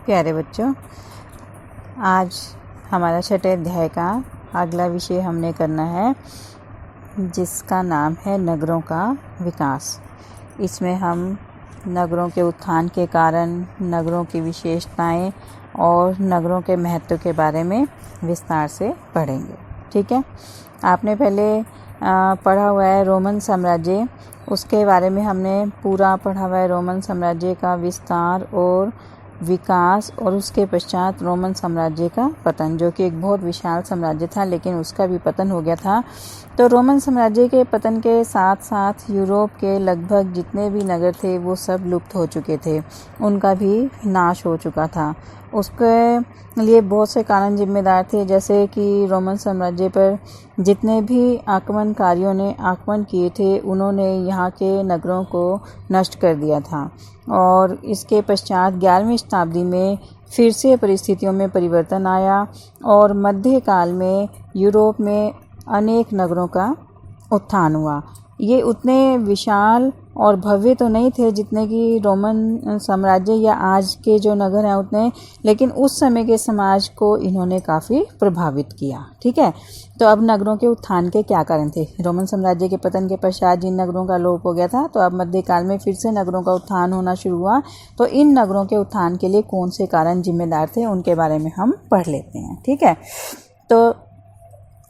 प्यारे बच्चों, आज हमारा छठे अध्याय का अगला विषय हमने करना है जिसका नाम है नगरों का विकास। इसमें हम नगरों के उत्थान के कारण, नगरों की विशेषताएं और नगरों के महत्व के बारे में विस्तार से पढ़ेंगे। ठीक है, आपने पहले पढ़ा हुआ है रोमन साम्राज्य, उसके बारे में हमने पूरा पढ़ा हुआ है। रोमन साम्राज्य का विस्तार और विकास और उसके पश्चात रोमन साम्राज्य का पतन, जो कि एक बहुत विशाल साम्राज्य था लेकिन उसका भी पतन हो गया था। तो रोमन साम्राज्य के पतन के साथ साथ यूरोप के लगभग जितने भी नगर थे वो सब लुप्त हो चुके थे, उनका भी नाश हो चुका था। उसके लिए बहुत से कारण जिम्मेदार थे, जैसे कि रोमन साम्राज्य पर जितने भी आक्रमणकारियों ने आक्रमण किए थे उन्होंने यहाँ के नगरों को नष्ट कर दिया था। और इसके पश्चात 11वीं शताब्दी में फिर से परिस्थितियों में परिवर्तन आया और मध्यकाल में यूरोप में अनेक नगरों का उत्थान हुआ। ये उतने विशाल और भव्य तो नहीं थे जितने कि रोमन साम्राज्य या आज के जो नगर हैं उतने, लेकिन उस समय के समाज को इन्होंने काफ़ी प्रभावित किया। ठीक है, तो अब नगरों के उत्थान के क्या कारण थे? रोमन साम्राज्य के पतन के पश्चात जिन नगरों का लोप हो गया था, तो अब मध्यकाल में फिर से नगरों का उत्थान होना शुरू हुआ। तो इन नगरों के उत्थान के लिए कौन से कारण जिम्मेदार थे उनके बारे में हम पढ़ लेते हैं। ठीक है, तो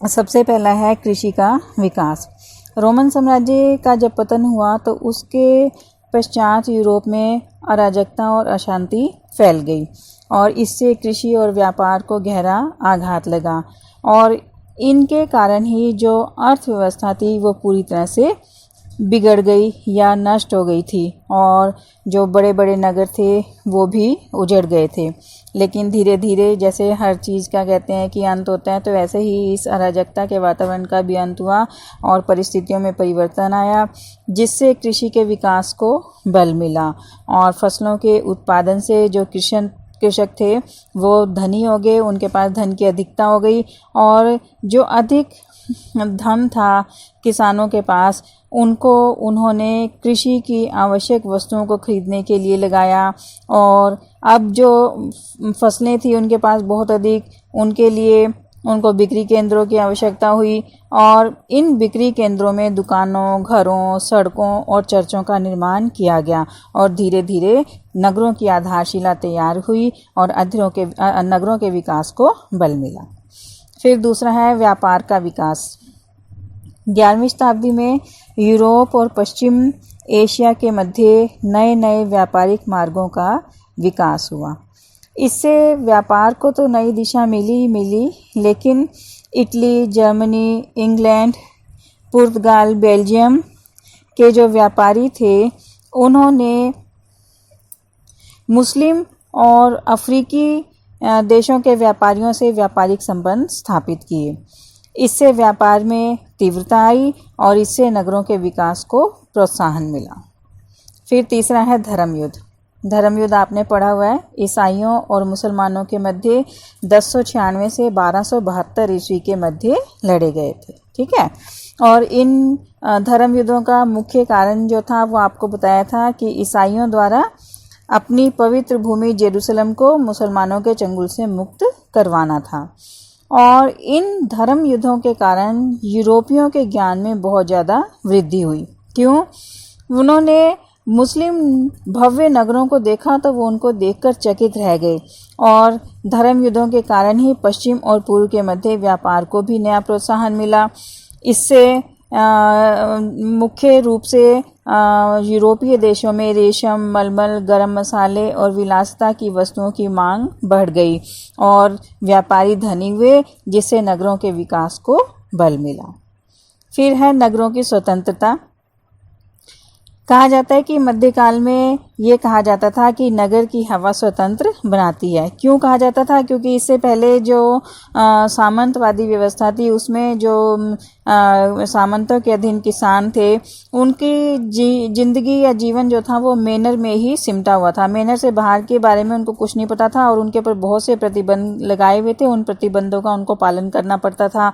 सबसे पहला है कृषि का विकास। रोमन साम्राज्य का जब पतन हुआ तो उसके पश्चात यूरोप में अराजकता और अशांति फैल गई और इससे कृषि और व्यापार को गहरा आघात लगा और इनके कारण ही जो अर्थव्यवस्था थी वो पूरी तरह से बिगड़ गई या नष्ट हो गई थी और जो बड़े बड़े नगर थे वो भी उजड़ गए थे। लेकिन धीरे धीरे, जैसे हर चीज़ का कहते हैं कि अंत होता है, तो वैसे ही इस अराजकता के वातावरण का भी अंत हुआ और परिस्थितियों में परिवर्तन आया, जिससे कृषि के विकास को बल मिला और फसलों के उत्पादन से जो कृषक थे वो धनी हो गए, उनके पास धन की अधिकता हो गई और जो अधिक धन था किसानों के पास उन्होंने कृषि की आवश्यक वस्तुओं को खरीदने के लिए लगाया और अब जो फसलें थी उनके पास बहुत अधिक, उनके लिए उनको बिक्री केंद्रों की आवश्यकता हुई और इन बिक्री केंद्रों में दुकानों, घरों, सड़कों और चर्चों का निर्माण किया गया और धीरे धीरे नगरों की आधारशिला तैयार हुई और नगरों के विकास को बल मिला। फिर दूसरा है व्यापार का विकास। 11वीं शताब्दी में यूरोप और पश्चिम एशिया के मध्य नए नए व्यापारिक मार्गों का विकास हुआ। इससे व्यापार को तो नई दिशा मिली, लेकिन इटली, जर्मनी, इंग्लैंड, पुर्तगाल, बेल्जियम के जो व्यापारी थे उन्होंने मुस्लिम और अफ्रीकी देशों के व्यापारियों से व्यापारिक संबंध स्थापित किए। इससे व्यापार में तीव्रता आई और इससे नगरों के विकास को प्रोत्साहन मिला। फिर तीसरा है धर्म युद्ध। धर्म युद्ध आपने पढ़ा हुआ है, ईसाइयों और मुसलमानों के मध्य 1096 से 1272 ईस्वी के मध्य लड़े गए थे। ठीक है, और इन धर्म युद्धों का मुख्य कारण जो था वो आपको बताया था कि ईसाइयों द्वारा अपनी पवित्र भूमि जेरूसलम को मुसलमानों के चंगुल से मुक्त करवाना था और इन धर्म युद्धों के कारण यूरोपियों के ज्ञान में बहुत ज़्यादा वृद्धि हुई। क्यों? उन्होंने मुस्लिम भव्य नगरों को देखा तो वो उनको देखकर चकित रह गए और धर्म युद्धों के कारण ही पश्चिम और पूर्व के मध्य व्यापार को भी नया प्रोत्साहन मिला। इससे मुख्य रूप से यूरोपीय देशों में रेशम, मलमल, गरम मसाले और विलासिता की वस्तुओं की मांग बढ़ गई और व्यापारी धनी हुए, जिससे नगरों के विकास को बल मिला। फिर है नगरों की स्वतंत्रता। कहा जाता है कि मध्यकाल में ये कहा जाता था कि नगर की हवा स्वतंत्र बनाती है। क्यों कहा जाता था? क्योंकि इससे पहले जो सामंतवादी व्यवस्था थी उसमें जो सामंतों के अधीन किसान थे उनकी जिंदगी या जीवन जो था वो मैनर में ही सिमटा हुआ था। मैनर से बाहर के बारे में उनको कुछ नहीं पता था और उनके ऊपर बहुत से प्रतिबंध लगाए हुए थे। उन प्रतिबंधों का उनको पालन करना पड़ता था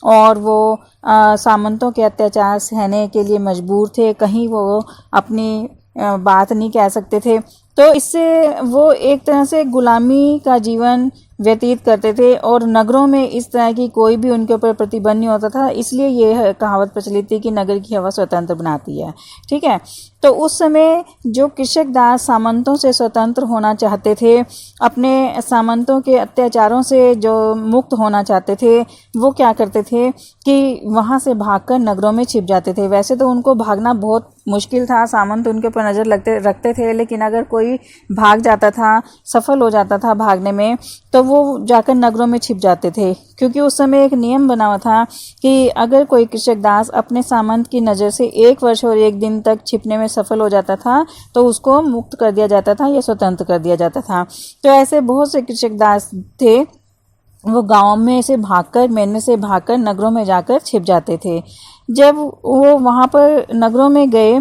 और वो सामंतों के अत्याचार सहने के लिए मजबूर थे। कहीं वो अपनी बात नहीं कह सकते थे। तो इससे वो एक तरह से गुलामी का जीवन व्यतीत करते थे और नगरों में इस तरह की कोई भी उनके ऊपर प्रतिबंध नहीं होता था। इसलिए ये कहावत प्रचलित थी कि नगर की हवा स्वतंत्र बनाती है। ठीक है, तो उस समय जो कृषक दास सामंतों से स्वतंत्र होना चाहते थे, अपने सामंतों के अत्याचारों से जो मुक्त होना चाहते थे, वो क्या करते थे कि वहाँ से भागकर नगरों में छिप जाते थे। वैसे तो उनको भागना बहुत मुश्किल था, सामंत उनके ऊपर नज़र रखते थे, लेकिन अगर कोई भाग जाता था, सफल हो जाता था भागने में, तो वो जाकर नगरों में छिप जाते थे। क्योंकि उस समय एक नियम बना हुआ था कि अगर कोई कृषक दास अपने सामंत की नज़र से 1 वर्ष और 1 दिन तक छिपने में सफल हो जाता था तो उसको मुक्त कर दिया जाता था या स्वतंत्र कर दिया जाता था। तो ऐसे बहुत से कृषक दास थे, वो गाँव में से भागकर, मेले से भागकर नगरों में जाकर छिप जाते थे। जब वो वहाँ पर नगरों में गए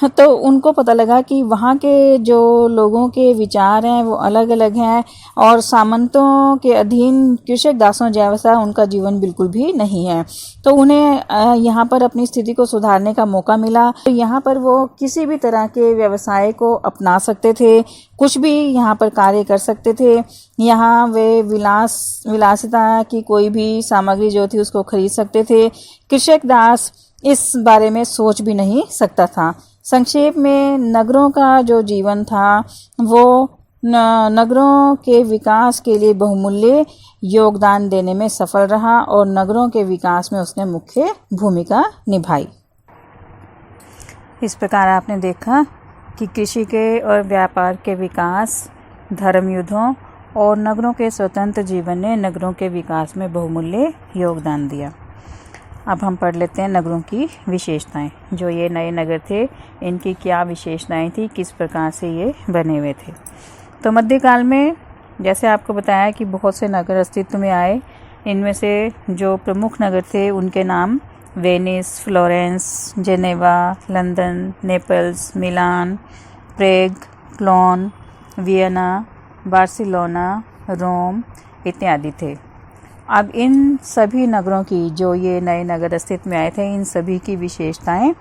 तो उनको पता लगा कि वहाँ के जो लोगों के विचार हैं वो अलग अलग हैं और सामंतों के अधीन कृषक दासों जैसा उनका जीवन बिल्कुल भी नहीं है। तो उन्हें यहाँ पर अपनी स्थिति को सुधारने का मौका मिला। तो यहाँ पर वो किसी भी तरह के व्यवसाय को अपना सकते थे, कुछ भी यहाँ पर कार्य कर सकते थे। यहाँ वे विलासिता की कोई भी सामग्री जो थी उसको खरीद सकते थे। कृषक दास इस बारे में सोच भी नहीं सकता था। संक्षेप में नगरों का जो जीवन था वो नगरों के विकास के लिए बहुमूल्य योगदान देने में सफल रहा और नगरों के विकास में उसने मुख्य भूमिका निभाई। इस प्रकार आपने देखा कि कृषि के और व्यापार के विकास, धर्मयुद्धों और नगरों के स्वतंत्र जीवन ने नगरों के विकास में बहुमूल्य योगदान दिया। अब हम पढ़ लेते हैं नगरों की विशेषताएं। जो ये नए नगर थे, इनकी क्या विशेषताएं थी, किस प्रकार से ये बने हुए थे। तो मध्यकाल में जैसे आपको बताया कि बहुत से नगर अस्तित्व में आए। इनमें से जो प्रमुख नगर थे उनके नाम Venice, Florence, Geneva, London, Naples, Milan, Prague, Cologne, Vienna, Barcelona, Rome इत्यादि थे। अब इन सभी नगरों की, जो ये नए नगर अस्तित्व में आए थे, इन सभी की विशेषताएं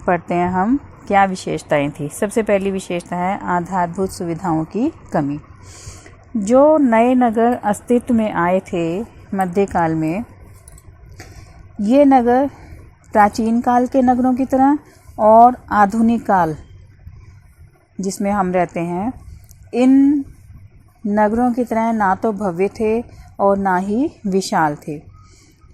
पढ़ते हैं हम। क्या विशेषताएं थी? सबसे पहली विशेषता है आधारभूत सुविधाओं की कमी। जो नए नगर अस्तित्व में आए थे मध्यकाल में, ये नगर प्राचीन काल के नगरों की तरह और आधुनिक काल जिसमें हम रहते हैं, इन नगरों की तरह ना तो भव्य थे और ना ही विशाल थे।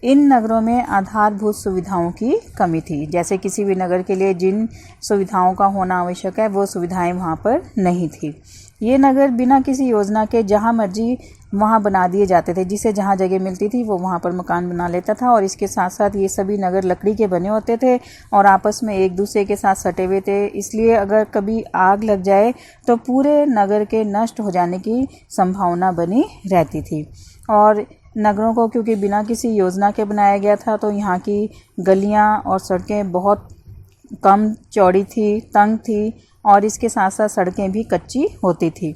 इन नगरों में आधारभूत सुविधाओं की कमी थी। जैसे किसी भी नगर के लिए जिन सुविधाओं का होना आवश्यक है वो सुविधाएं वहाँ पर नहीं थी। ये नगर बिना किसी योजना के जहाँ मर्जी वहाँ बना दिए जाते थे। जिसे जहाँ जगह मिलती थी वो वहाँ पर मकान बना लेता था। और इसके साथ साथ ये सभी नगर लकड़ी के बने होते थे और आपस में एक दूसरे के साथ सटे हुए थे। इसलिए अगर कभी आग लग जाए तो पूरे नगर के नष्ट हो जाने की संभावना बनी रहती थी। और नगरों को क्योंकि बिना किसी योजना के बनाया गया था तो यहाँ की गलियाँ और सड़कें बहुत कम चौड़ी थी, तंग थी और इसके साथ साथ सड़कें भी कच्ची होती थी।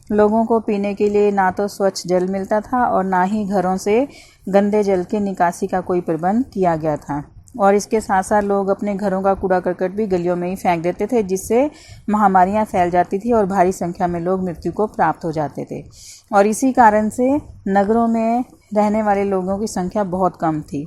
लोगों को पीने के लिए ना तो स्वच्छ जल मिलता था और ना ही घरों से गंदे जल की निकासी का कोई प्रबंध किया गया था। और इसके साथ साथ लोग अपने घरों का कूड़ा करकट भी गलियों में ही फेंक देते थे, जिससे महामारियां फैल जाती थी और भारी संख्या में लोग मृत्यु को प्राप्त हो जाते थे। और इसी कारण से नगरों में रहने वाले लोगों की संख्या बहुत कम थी।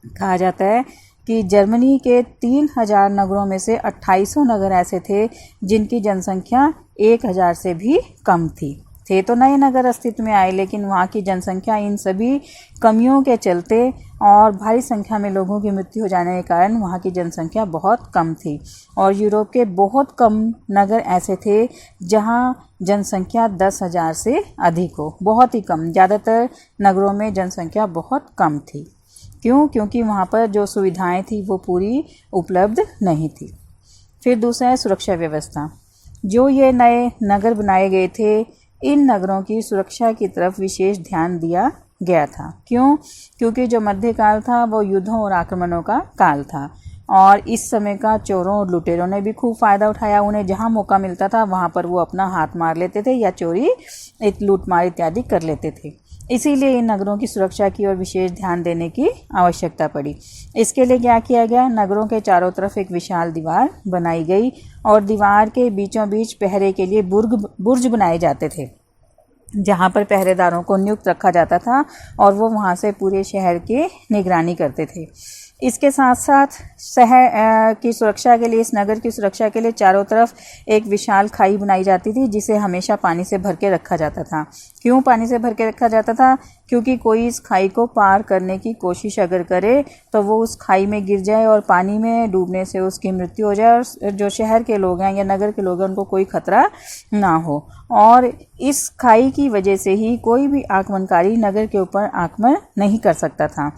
कहा जाता है कि जर्मनी के 3000 नगरों में से 2800 नगर ऐसे थे जिनकी जनसंख्या 1000 से भी कम थी। थे तो नए नगर अस्तित्व में आए, लेकिन वहाँ की जनसंख्या इन सभी कमियों के चलते और भारी संख्या में लोगों की मृत्यु हो जाने के कारण वहाँ की जनसंख्या बहुत कम थी। और यूरोप के बहुत कम नगर ऐसे थे जहाँ जनसंख्या 10,000 से अधिक हो, बहुत ही कम। ज़्यादातर नगरों में जनसंख्या बहुत कम थी। क्यों? क्योंकि वहाँ पर जो सुविधाएं थी वो पूरी उपलब्ध नहीं थी। फिर दूसरा है सुरक्षा व्यवस्था। जो ये नए नगर बनाए गए थे, इन नगरों की सुरक्षा की तरफ विशेष ध्यान दिया गया था। क्यों? क्योंकि जो मध्यकाल था वो युद्धों और आक्रमणों का काल था और इस समय का चोरों और लुटेरों ने भी खूब फ़ायदा उठाया। उन्हें जहाँ मौका मिलता था वहाँ पर वो अपना हाथ मार लेते थे या चोरी, लूटमार इत्यादि कर लेते थे। इसीलिए इन नगरों की सुरक्षा की ओर विशेष ध्यान देने की आवश्यकता पड़ी। इसके लिए क्या किया गया, नगरों के चारों तरफ एक विशाल दीवार बनाई गई और दीवार के बीचों बीच पहरे के लिए बुर्ज बनाए जाते थे, जहाँ पर पहरेदारों को नियुक्त रखा जाता था और वो वहाँ से पूरे शहर की निगरानी करते थे। इसके साथ साथ शहर की सुरक्षा के लिए, इस नगर की सुरक्षा के लिए चारों तरफ एक विशाल खाई बनाई जाती थी, जिसे हमेशा पानी से भर के रखा जाता था। क्यों पानी से भर के रखा जाता था? क्योंकि कोई इस खाई को पार करने की कोशिश अगर करे तो वो उस खाई में गिर जाए और पानी में डूबने से उसकी मृत्यु हो जाए और जो शहर के लोग हैं या नगर के लोग हैं उनको कोई खतरा ना हो। और इस खाई की वजह से ही कोई भी आक्रमणकारी नगर के ऊपर आक्रमण नहीं कर सकता था।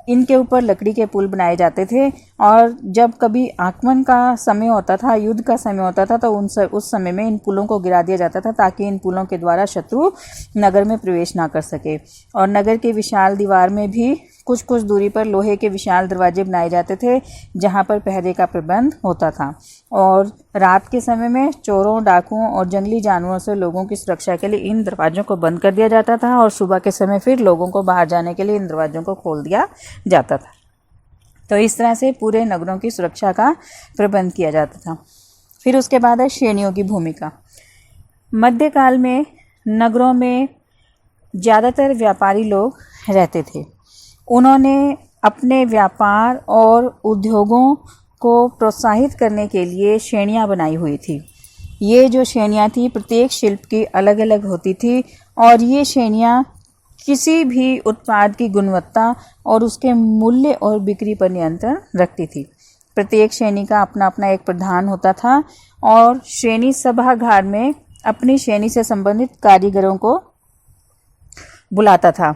इनके ऊपर लकड़ी के पुल बनाए जाते थे और जब कभी आक्रमण का समय होता था, युद्ध का समय होता था, तो उस समय में इन पुलों को गिरा दिया जाता था ताकि इन पुलों के द्वारा शत्रु नगर में प्रवेश ना कर सके। और नगर के विशाल दीवार में भी कुछ कुछ दूरी पर लोहे के विशाल दरवाजे बनाए जाते थे, जहां पर पहरे का प्रबंध होता था। और रात के समय में चोरों, डाकुओं और जंगली जानवरों से लोगों की सुरक्षा के लिए इन दरवाजों को बंद कर दिया जाता था और सुबह के समय फिर लोगों को बाहर जाने के लिए इन दरवाजों को खोल दिया जाता था। तो इस तरह से पूरे नगरों की सुरक्षा का प्रबंध किया जाता था। फिर उसके बाद है श्रेणियों की भूमिका। मध्यकाल में नगरों में ज़्यादातर व्यापारी लोग रहते थे। उन्होंने अपने व्यापार और उद्योगों को प्रोत्साहित करने के लिए श्रेणियां बनाई हुई थी। ये जो श्रेणियां थी प्रत्येक शिल्प की अलग अलग होती थी और ये श्रेणियां किसी भी उत्पाद की गुणवत्ता और उसके मूल्य और बिक्री पर नियंत्रण रखती थी। प्रत्येक श्रेणी का अपना अपना एक प्रधान होता था और श्रेणी सभागार में अपनी श्रेणी से संबंधित कारीगरों को बुलाता था।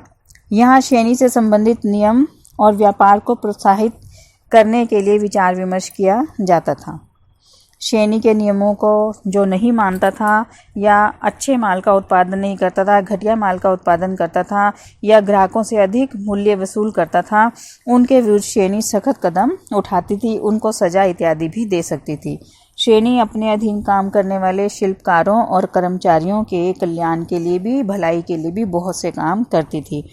यहाँ श्रेणी से संबंधित नियम और व्यापार को प्रोत्साहित करने के लिए विचार विमर्श किया जाता था। श्रेणी के नियमों को जो नहीं मानता था या अच्छे माल का उत्पादन नहीं करता था, घटिया माल का उत्पादन करता था या ग्राहकों से अधिक मूल्य वसूल करता था, उनके विरुद्ध श्रेणी सख्त कदम उठाती थी, उनको सजा इत्यादि भी दे सकती थी। श्रेणी अपने अधीन काम करने वाले शिल्पकारों और कर्मचारियों के कल्याण के लिए भी, भलाई के लिए भी बहुत से काम करती थी।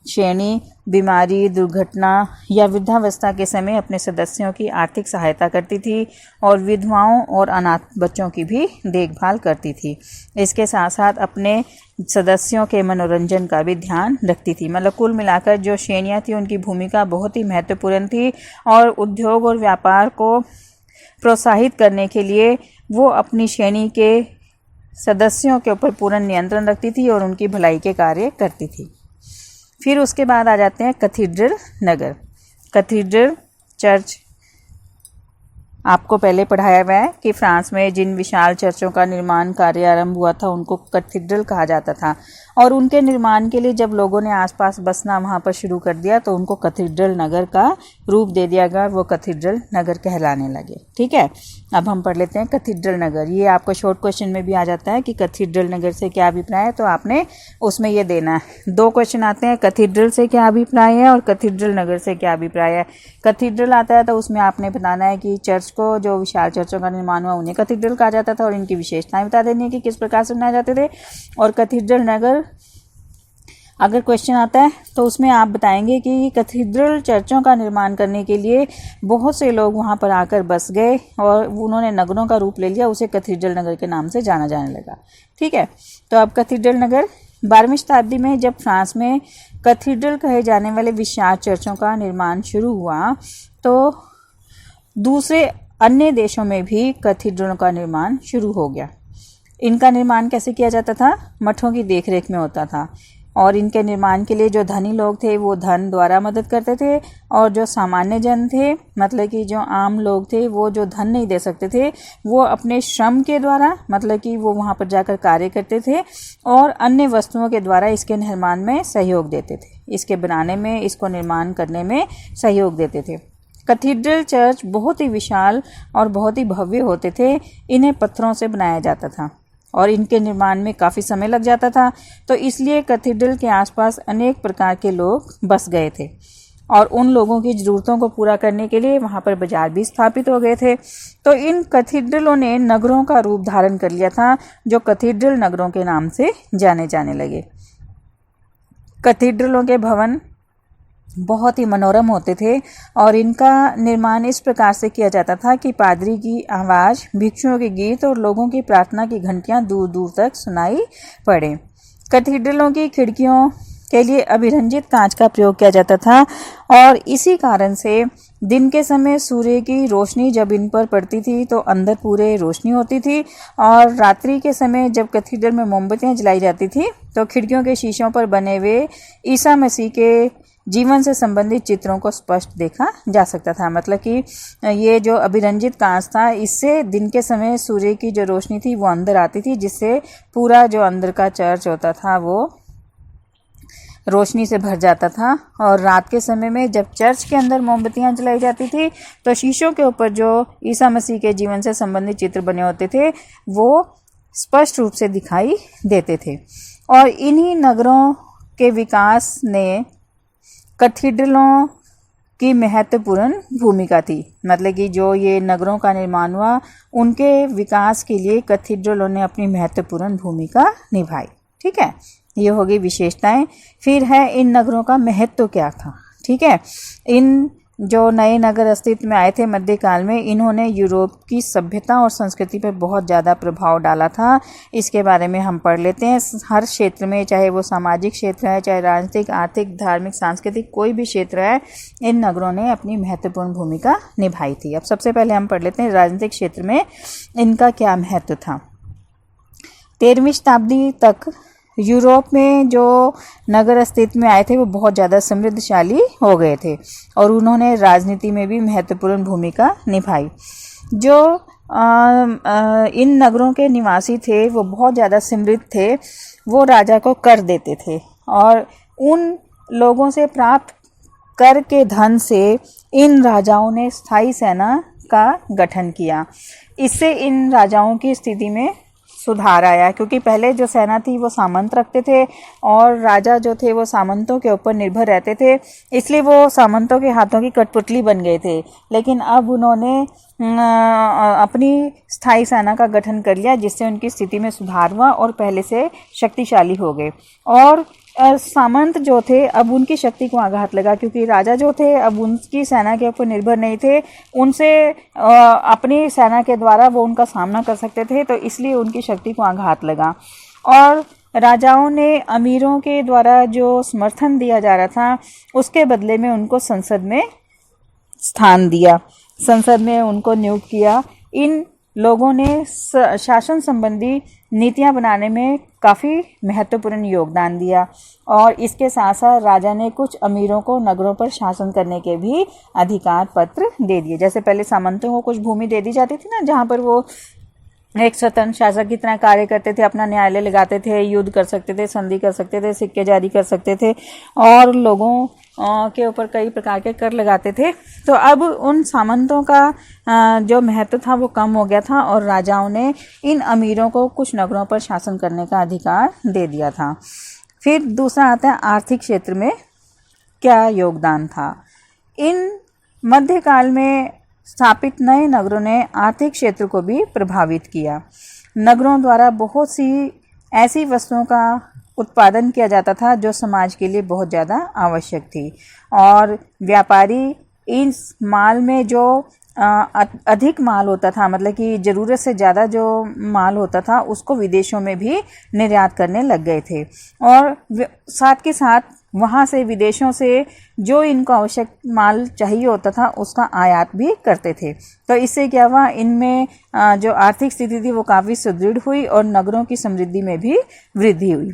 श्रेणी बीमारी, दुर्घटना या वृद्धावस्था के समय अपने सदस्यों की आर्थिक सहायता करती थी और विधवाओं और अनाथ बच्चों की भी देखभाल करती थी। इसके साथ साथ अपने सदस्यों के मनोरंजन का भी ध्यान रखती थी। मतलब कुल मिलाकर जो श्रेणियाँ थी उनकी भूमिका बहुत ही महत्वपूर्ण थी और उद्योग और व्यापार को प्रोत्साहित करने के लिए वो अपनी श्रेणी के सदस्यों के ऊपर पूर्ण नियंत्रण रखती थी और उनकी भलाई के कार्य करती थी। फिर उसके बाद आ जाते हैं कैथेड्रल नगर। कैथेड्रल चर्च आपको पहले पढ़ाया हुआ है कि फ्रांस में जिन विशाल चर्चों का निर्माण कार्य आरंभ हुआ था उनको कैथेड्रल कहा जाता था और उनके निर्माण के लिए जब लोगों ने आसपास बसना वहाँ पर शुरू कर दिया तो उनको कैथेड्रल नगर का रूप दे दिया गया, वो कैथेड्रल नगर कहलाने लगे। ठीक है, अब हम पढ़ लेते हैं कैथेड्रल नगर। ये आपको शॉर्ट क्वेश्चन में भी आ जाता है कि कैथेड्रल नगर से क्या अभिप्राय है, तो आपने उसमें ये देना है। 2 क्वेश्चन आते हैं, कैथेड्रल से क्या अभिप्राय है और कैथेड्रल नगर से क्या अभिप्राय है। कैथेड्रल आता है तो उसमें आपने बताना है कि चर्च को, जो विशाल चर्चों का निर्माण हुआ उन्हें कैथेड्रल कहा जाता था और इनकी विशेषताएं बता देनी है कि किस प्रकार से बनाए जाते थे। और कैथेड्रल नगर अगर क्वेश्चन आता है तो उसमें आप बताएंगे कि कैथेड्रल चर्चों का निर्माण करने के लिए बहुत से लोग वहां पर आकर बस गए और उन्होंने नगरों का रूप ले लिया, उसे कैथेड्रल नगर के नाम से जाना जाने लगा। ठीक है, तो अब कैथेड्रल नगर 12वीं शताब्दी में जब फ्रांस में कैथेड्रल कहे जाने वाले विशाल चर्चों का निर्माण शुरू हुआ तो दूसरे अन्य देशों में भी कैथेड्रलों का निर्माण शुरू हो गया। इनका निर्माण कैसे किया जाता था? मठों की देखरेख में होता था और इनके निर्माण के लिए जो धनी लोग थे वो धन द्वारा मदद करते थे और जो सामान्य जन थे, मतलब कि जो आम लोग थे, वो जो धन नहीं दे सकते थे वो अपने श्रम के द्वारा, मतलब कि वो वहाँ पर जाकर कार्य करते थे और अन्य वस्तुओं के द्वारा इसके निर्माण में सहयोग देते थे, इसके बनाने में, इसको निर्माण करने में सहयोग देते थे। कैथेड्रल चर्च बहुत ही विशाल और बहुत ही भव्य होते थे। इन्हें पत्थरों से बनाया जाता था और इनके निर्माण में काफ़ी समय लग जाता था, तो इसलिए कैथेड्रल के आसपास अनेक प्रकार के लोग बस गए थे और उन लोगों की ज़रूरतों को पूरा करने के लिए वहाँ पर बाजार भी स्थापित हो गए थे। तो इन कैथेड्रलों ने नगरों का रूप धारण कर लिया था जो कैथेड्रल नगरों के नाम से जाने जाने लगे। कैथेड्रलों के भवन बहुत ही मनोरम होते थे और इनका निर्माण इस प्रकार से किया जाता था कि पादरी की आवाज़, भिक्षुओं के गीत और लोगों की प्रार्थना की घंटियां दूर दूर तक सुनाई पड़े। कैथेड्रलों की खिड़कियों के लिए अभिरंजित कांच का प्रयोग किया जाता था और इसी कारण से दिन के समय सूर्य की रोशनी जब इन पर पड़ती थी तो अंदर पूरे रोशनी होती थी और रात्रि के समय जब कैथेड्रल में मोमबत्तियां जलाई जाती थी तो खिड़कियों के शीशों पर बने हुए ईसा मसीह के जीवन से संबंधित चित्रों को स्पष्ट देखा जा सकता था। मतलब कि ये जो अभिरंजित कांच था, इससे दिन के समय सूर्य की जो रोशनी थी वो अंदर आती थी, जिससे पूरा जो अंदर का चर्च होता था वो रोशनी से भर जाता था। और रात के समय में जब चर्च के अंदर मोमबत्तियां जलाई जाती थी तो शीशों के ऊपर जो ईसा मसीह के जीवन से संबंधित चित्र बने होते थे वो स्पष्ट रूप से दिखाई देते थे। और इन्हीं नगरों के विकास ने कैथेड्रलों की महत्वपूर्ण भूमिका थी। मतलब कि जो ये नगरों का निर्माण हुआ, उनके विकास के लिए कैथेड्रलों ने अपनी महत्वपूर्ण भूमिका निभाई। ठीक है, ये हो गई विशेषताएं। फिर है इन नगरों का महत्व क्या था। ठीक है, इन जो नए नगर अस्तित्व में आए थे मध्यकाल में, इन्होंने यूरोप की सभ्यता और संस्कृति पर बहुत ज़्यादा प्रभाव डाला था। इसके बारे में हम पढ़ लेते हैं। हर क्षेत्र में, चाहे वो सामाजिक क्षेत्र है, चाहे राजनीतिक, आर्थिक, धार्मिक, सांस्कृतिक, कोई भी क्षेत्र है, इन नगरों ने अपनी महत्वपूर्ण भूमिका निभाई थी। अब सबसे पहले हम पढ़ लेते हैं राजनीतिक क्षेत्र में इनका क्या महत्व था। 13वीं शताब्दी तक यूरोप में जो नगर अस्तित्व में आए थे वो बहुत ज़्यादा समृद्धशाली हो गए थे और उन्होंने राजनीति में भी महत्वपूर्ण भूमिका निभाई। जो इन नगरों के निवासी थे वो बहुत ज़्यादा समृद्ध थे। वो राजा को कर देते थे और उन लोगों से प्राप्त कर के धन से इन राजाओं ने स्थायी सेना का गठन किया। इससे इन राजाओं की स्थिति में सुधार आया, क्योंकि पहले जो सेना थी वो सामंत रखते थे और राजा जो थे वो सामंतों के ऊपर निर्भर रहते थे, इसलिए वो सामंतों के हाथों की कठपुतली बन गए थे। लेकिन अब उन्होंने अपनी स्थायी सेना का गठन कर लिया, जिससे उनकी स्थिति में सुधार हुआ और पहले से शक्तिशाली हो गए। और सामंत जो थे अब उनकी शक्ति को आघात लगा, क्योंकि राजा जो थे अब उनकी सेना के ऊपर निर्भर नहीं थे, उनसे अपनी सेना के द्वारा वो उनका सामना कर सकते थे, तो इसलिए उनकी शक्ति को आघात लगा। और राजाओं ने अमीरों के द्वारा जो समर्थन दिया जा रहा था उसके बदले में उनको संसद में स्थान दिया, संसद में उनको नियुक्त किया। इन लोगों ने शासन संबंधी नीतियां बनाने में काफ़ी महत्वपूर्ण योगदान दिया और इसके साथ साथ राजा ने कुछ अमीरों को नगरों पर शासन करने के भी अधिकार पत्र दे दिए। जैसे पहले सामंतों को कुछ भूमि दे दी जाती थी ना, जहाँ पर वो एक स्वतंत्र शासक की तरह कार्य करते थे, अपना न्यायालय लगाते थे, युद्ध कर सकते थे, संधि कर सकते थे, सिक्के जारी कर सकते थे और लोगों के ऊपर कई प्रकार के कर लगाते थे। तो अब उन सामंतों का जो महत्व था वो कम हो गया था और राजाओं ने इन अमीरों को कुछ नगरों पर शासन करने का अधिकार दे दिया था। फिर दूसरा आता है आर्थिक क्षेत्र में क्या योगदान था। इन मध्यकाल में स्थापित नए नगरों ने आर्थिक क्षेत्र को भी प्रभावित किया। नगरों द्वारा बहुत सी ऐसी वस्तुओं का उत्पादन किया जाता था जो समाज के लिए बहुत ज़्यादा आवश्यक थी और व्यापारी इस माल में जो अधिक माल होता था, मतलब कि ज़रूरत से ज़्यादा जो माल होता था उसको विदेशों में भी निर्यात करने लग गए थे और साथ के साथ वहाँ से विदेशों से जो इनको आवश्यक माल चाहिए होता था उसका आयात भी करते थे। तो इससे क्या हुआ, इनमें जो आर्थिक स्थिति थी वो काफ़ी सुदृढ़ हुई और नगरों की समृद्धि में भी वृद्धि हुई।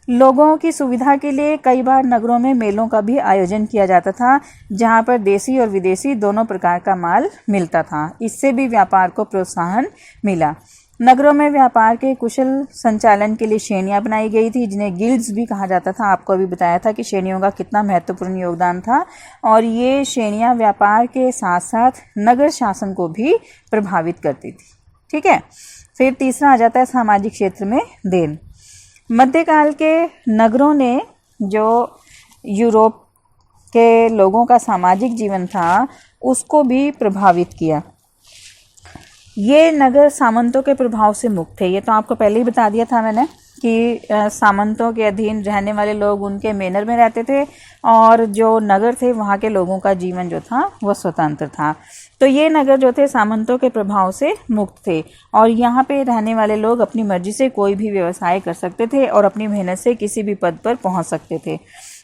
लोगों की सुविधा के लिए कई बार नगरों में मेलों का भी आयोजन किया जाता था, जहां पर देसी और विदेशी दोनों प्रकार का माल मिलता था। इससे भी व्यापार को प्रोत्साहन मिला। नगरों में व्यापार के कुशल संचालन के लिए श्रेणियां बनाई गई थी, जिन्हें गिल्ड्स भी कहा जाता था। आपको अभी बताया था कि श्रेणियों का कितना महत्वपूर्ण योगदान था और ये श्रेणियां व्यापार के साथ साथ नगर शासन को भी प्रभावित करती थी। ठीक है, फिर तीसरा आ जाता है सामाजिक क्षेत्र में देन। मध्यकाल के नगरों ने जो यूरोप के लोगों का सामाजिक जीवन था उसको भी प्रभावित किया। ये नगर सामंतों के प्रभाव से मुक्त थे, ये तो आपको पहले ही बता दिया था मैंने। कि सामंतों के अधीन रहने वाले लोग उनके मैनर में रहते थे और जो नगर थे वहाँ के लोगों का जीवन जो था वह स्वतंत्र था। तो ये नगर जो थे सामंतों के प्रभाव से मुक्त थे और यहाँ पे रहने वाले लोग अपनी मर्जी से कोई भी व्यवसाय कर सकते थे और अपनी मेहनत से किसी भी पद पर पहुँच सकते थे।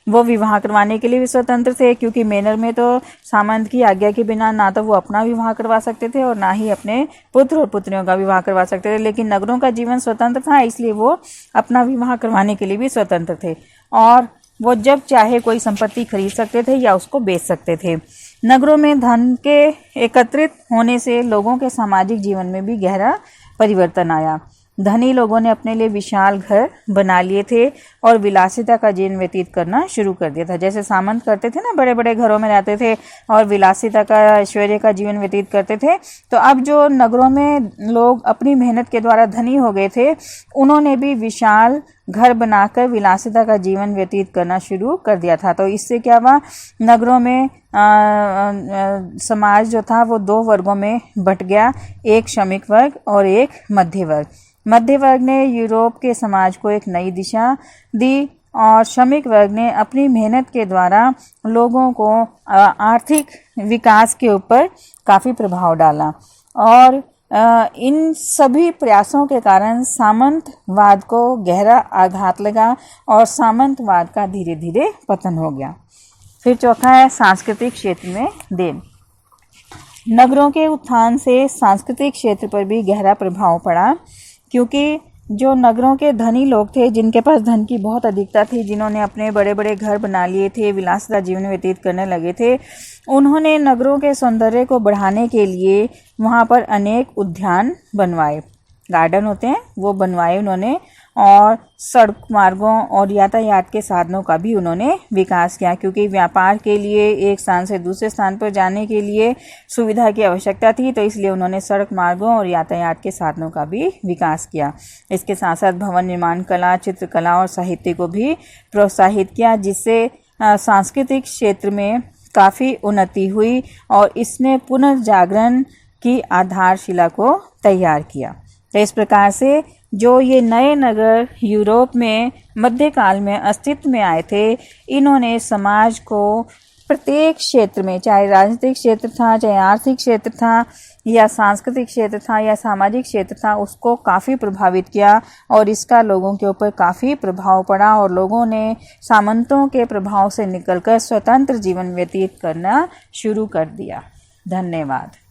वो विवाह करवाने के लिए भी स्वतंत्र थे, क्योंकि मैनर में तो सामंत की आज्ञा के बिना ना तो वो अपना विवाह करवा सकते थे और ना ही अपने पुत्र और पुत्रियों का विवाह करवा सकते थे। लेकिन नगरों का जीवन स्वतंत्र था, इसलिए वो अपना विवाह करवाने के लिए भी स्वतंत्र थे और वो जब चाहे कोई संपत्ति खरीद सकते थे या उसको बेच सकते थे। नगरों में धन के एकत्रित होने से लोगों के सामाजिक जीवन में भी गहरा परिवर्तन आया। धनी लोगों ने अपने लिए विशाल घर बना लिए थे और विलासिता का जीवन व्यतीत करना शुरू कर दिया था। जैसे सामंत करते थे ना, बड़े बड़े घरों में रहते थे और विलासिता का, ऐश्वर्य का जीवन व्यतीत करते थे। तो अब जो नगरों में लोग अपनी मेहनत के द्वारा धनी हो गए थे, उन्होंने भी विशाल घर बनाकर विलासिता का जीवन व्यतीत करना शुरू कर दिया था। तो इससे क्या हुआ, नगरों में समाज जो था वो दो वर्गों में बंट गया, एक श्रमिक वर्ग और एक मध्य वर्ग। मध्य वर्ग ने यूरोप के समाज को एक नई दिशा दी और श्रमिक वर्ग ने अपनी मेहनत के द्वारा लोगों को आर्थिक विकास के ऊपर काफ़ी प्रभाव डाला और इन सभी प्रयासों के कारण सामंतवाद को गहरा आघात लगा और सामंतवाद का धीरे धीरे पतन हो गया। फिर चौथा है सांस्कृतिक क्षेत्र में देन। नगरों के उत्थान से सांस्कृतिक क्षेत्र पर भी गहरा प्रभाव पड़ा, क्योंकि जो नगरों के धनी लोग थे, जिनके पास धन की बहुत अधिकता थी, जिन्होंने अपने बड़े बड़े घर बना लिए थे, विलासिता जीवन व्यतीत करने लगे थे, उन्होंने नगरों के सौंदर्य को बढ़ाने के लिए वहाँ पर अनेक उद्यान बनवाए, गार्डन होते हैं वो बनवाए उन्होंने, और सड़क मार्गों और यातायात के साधनों का भी उन्होंने विकास किया, क्योंकि व्यापार के लिए एक स्थान से दूसरे स्थान पर जाने के लिए सुविधा की आवश्यकता थी, तो इसलिए उन्होंने सड़क मार्गों और यातायात के साधनों का भी विकास किया। इसके साथ साथ भवन निर्माण कला, चित्रकला और साहित्य को भी प्रोत्साहित किया, जिससे सांस्कृतिक क्षेत्र में काफ़ी उन्नति हुई और इसने पुनर्जागरण की आधारशिला को तैयार किया। तो इस प्रकार से जो ये नए नगर यूरोप में मध्यकाल में अस्तित्व में आए थे, इन्होंने समाज को प्रत्येक क्षेत्र में, चाहे राजनीतिक क्षेत्र था, चाहे आर्थिक क्षेत्र था, या सांस्कृतिक क्षेत्र था, या सामाजिक क्षेत्र था, उसको काफ़ी प्रभावित किया और इसका लोगों के ऊपर काफ़ी प्रभाव पड़ा और लोगों ने सामंतों के प्रभाव से निकलकर स्वतंत्र जीवन व्यतीत करना शुरू कर दिया। धन्यवाद।